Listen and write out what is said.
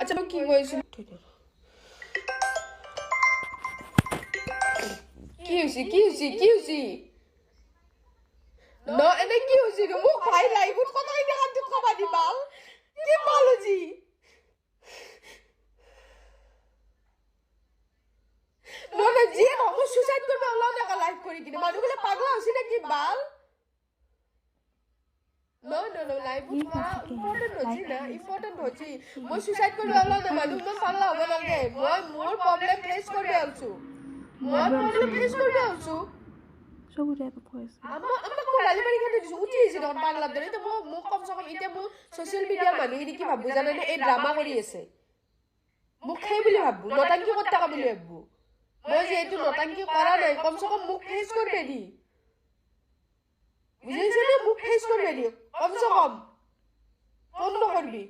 আচ্ছা কি কৈছিল কি হৈছে ন এনে কি হৈছে মোক ভাই লাইভত কথা দেখাত কবা দিবা কি পালজি ননে যে আমি সুসাইড করবে আল্লাহ টাকা লাইভ করি কিনা মানুষগুলো পাগলা হইছে নাকি বাল No, লাইভ ইম্পর্টেন্ট হচ্ছে না ইম্পর্টেন্ট হচ্ছে মই সুসাইড করবে আল্লাহ না মানুষ মন পাগলা হবে না গে মই মোর প্রবলেম ফেস করবে আলছু মই প্রবলেম ফেস করবে আলছু সবুজে তো পয়সা আমরা কো গালি মারি খাতে দিছো উঠিছে না পাগলা ধরে তো মোক কম সে কম এটা মো সোশ্যাল মিডিয়া মানুহ এদি কি ভাববো জানা না এই ড্রামা কৰি আছে মোক খাই বুলি ভাববো নটাঙ্কি করতে টাকা বুলি ভাববো মই যে এটো নটাঙ্কি করা নাই কম সে কম মোক ফেস করবে দি বুঝেছিস না মুখ ফেস করবে দি কম সে কম ফোন করবি